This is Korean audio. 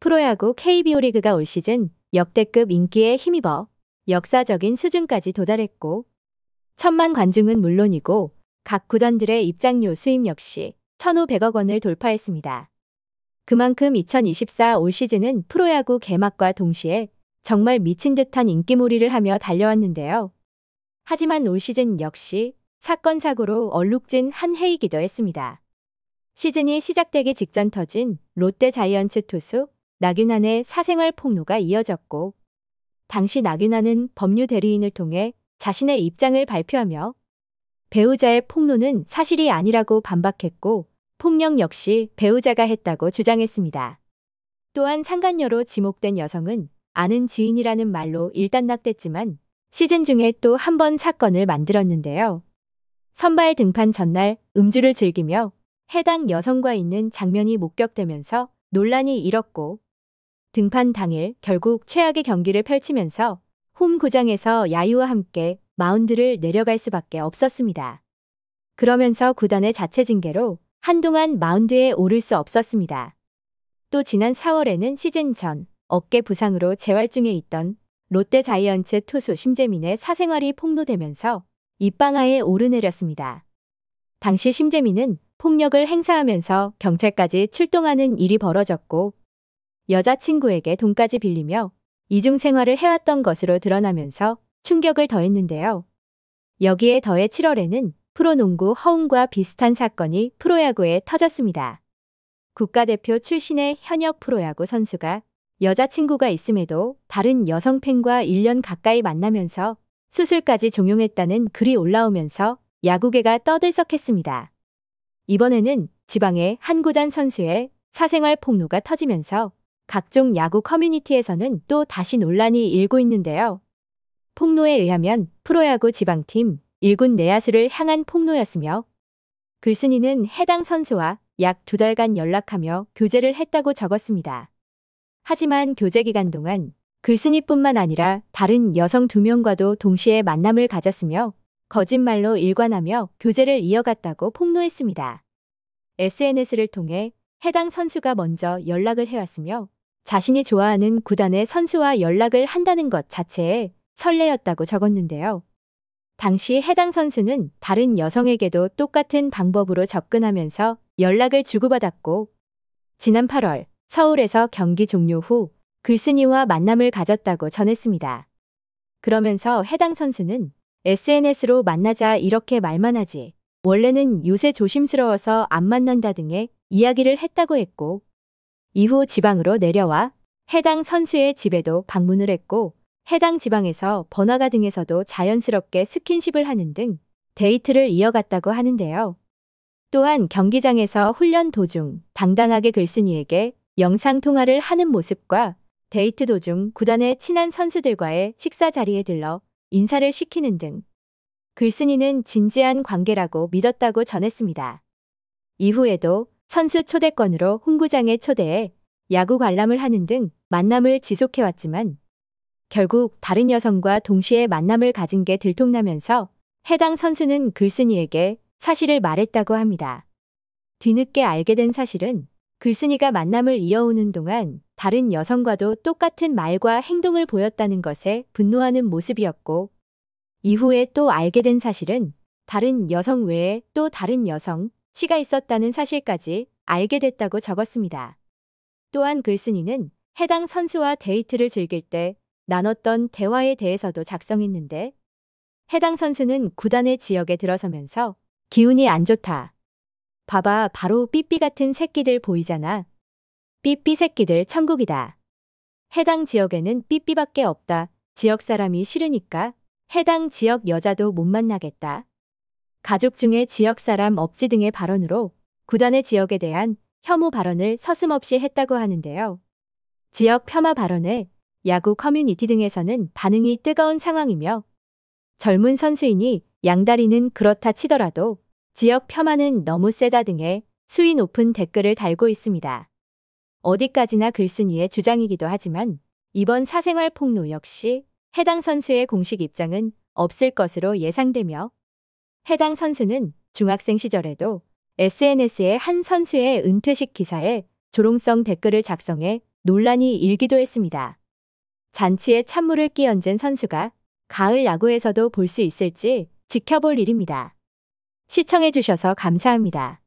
프로야구 KBO 리그가 올 시즌 역대급 인기에 힘입어 역사적인 수준까지 도달했고 1,000만 관중은 물론이고 각 구단들의 입장료 수입 역시 1,500억 원을 돌파했습니다. 그만큼 2024 올 시즌은 프로야구 개막과 동시에 정말 미친 듯한 인기몰이를 하며 달려왔는데요. 하지만 올 시즌 역시 사건 사고로 얼룩진 한 해이기도 했습니다. 시즌이 시작되기 직전 터진 롯데 자이언츠 투수 나균안의 사생활 폭로가 이어졌고, 당시 나균안은 법률 대리인을 통해 자신의 입장을 발표하며 배우자의 폭로는 사실이 아니라고 반박했고, 폭력 역시 배우자가 했다고 주장했습니다. 또한 상간녀로 지목된 여성은 아는 지인이라는 말로 일단락됐지만 시즌 중에 또 한 번 사건을 만들었는데요. 선발 등판 전날 음주를 즐기며 해당 여성과 있는 장면이 목격되면서 논란이 일었고, 등판 당일 결국 최악의 경기를 펼치면서 홈 구장에서 야유와 함께 마운드를 내려갈 수밖에 없었습니다. 그러면서 구단의 자체 징계로 한동안 마운드에 오를 수 없었습니다. 또 지난 4월에는 시즌 전 어깨 부상으로 재활 중에 있던 롯데 자이언츠 투수 심재민의 사생활이 폭로되면서 입방아에 오르내렸습니다. 당시 심재민은 폭력을 행사하면서 경찰까지 출동하는 일이 벌어졌고, 여자친구에게 돈까지 빌리며 이중 생활을 해왔던 것으로 드러나면서 충격을 더했는데요. 여기에 더해 7월에는 프로농구 허웅과 비슷한 사건이 프로야구에 터졌습니다. 국가대표 출신의 현역 프로야구 선수가 여자친구가 있음에도 다른 여성 팬과 1년 가까이 만나면서 수술까지 종용했다는 글이 올라오면서 야구계가 떠들썩했습니다. 이번에는 지방의 한 구단 선수의 사생활 폭로가 터지면서 각종 야구 커뮤니티에서는 또 다시 논란이 일고 있는데요. 폭로에 의하면 프로야구 지방팀 1군 내야수를 향한 폭로였으며, 글쓴이는 해당 선수와 약 2달간 연락하며 교제를 했다고 적었습니다. 하지만 교제 기간 동안 글쓴이뿐만 아니라 다른 여성 2명과도 동시에 만남을 가졌으며 거짓말로 일관하며 교제를 이어갔다고 폭로했습니다. SNS를 통해 해당 선수가 먼저 연락을 해왔으며 자신이 좋아하는 구단의 선수와 연락을 한다는 것 자체에 설레었다고 적었는데요. 당시 해당 선수는 다른 여성에게도 똑같은 방법으로 접근하면서 연락을 주고받았고, 지난 8월 서울에서 경기 종료 후 글쓴이와 만남을 가졌다고 전했습니다. 그러면서 해당 선수는 SNS로 만나자 이렇게 말만 하지 원래는 요새 조심스러워서 안 만난다 등의 이야기를 했다고 했고, 이후 지방으로 내려와 해당 선수의 집에도 방문을 했고, 해당 지방에서 번화가 등에서도 자연스럽게 스킨십을 하는 등 데이트를 이어갔다고 하는데요. 또한 경기장에서 훈련 도중 당당하게 글쓴이에게 영상통화를 하는 모습과 데이트 도중 구단의 친한 선수들과의 식사 자리에 들러 인사를 시키는 등 글쓴이는 진지한 관계라고 믿었다고 전했습니다. 이후에도 선수 초대권으로 홈구장에 초대해 야구 관람을 하는 등 만남을 지속해왔지만 결국 다른 여성과 동시에 만남을 가진 게 들통나면서 해당 선수는 글쓴이에게 사실을 말했다고 합니다. 뒤늦게 알게 된 사실은 글쓴이가 만남을 이어오는 동안 다른 여성과도 똑같은 말과 행동을 보였다는 것에 분노하는 모습이었고, 이후에 또 알게 된 사실은 다른 여성 외에 또 다른 여성 씨가 있었다는 사실까지 알게 됐다고 적었습니다. 또한 글쓴이는 해당 선수와 데이트를 즐길 때 나눴던 대화에 대해서도 작성했는데, 해당 선수는 구단의 지역에 들어서면서 기운이 안 좋다. 봐봐, 바로 삐삐 같은 새끼들 보이잖아. 삐삐 새끼들 천국이다. 해당 지역에는 삐삐밖에 없다. 지역 사람이 싫으니까 해당 지역 여자도 못 만나겠다. 가족 중에 지역 사람 없지 등의 발언으로 구단의 지역에 대한 혐오 발언을 서슴없이 했다고 하는데요. 지역 폄하 발언에 야구 커뮤니티 등에서는 반응이 뜨거운 상황이며, 젊은 선수이니 양다리는 그렇다 치더라도 지역 폄하는 너무 세다 등의 수위 높은 댓글을 달고 있습니다. 어디까지나 글쓴이의 주장이기도 하지만 이번 사생활 폭로 역시 해당 선수의 공식 입장은 없을 것으로 예상되며, 해당 선수는 중학생 시절에도 SNS에 한 선수의 은퇴식 기사에 조롱성 댓글을 작성해 논란이 일기도 했습니다. 잔치에 찬물을 끼얹은 선수가 가을 야구에서도 볼 수 있을지 지켜볼 일입니다. 시청해주셔서 감사합니다.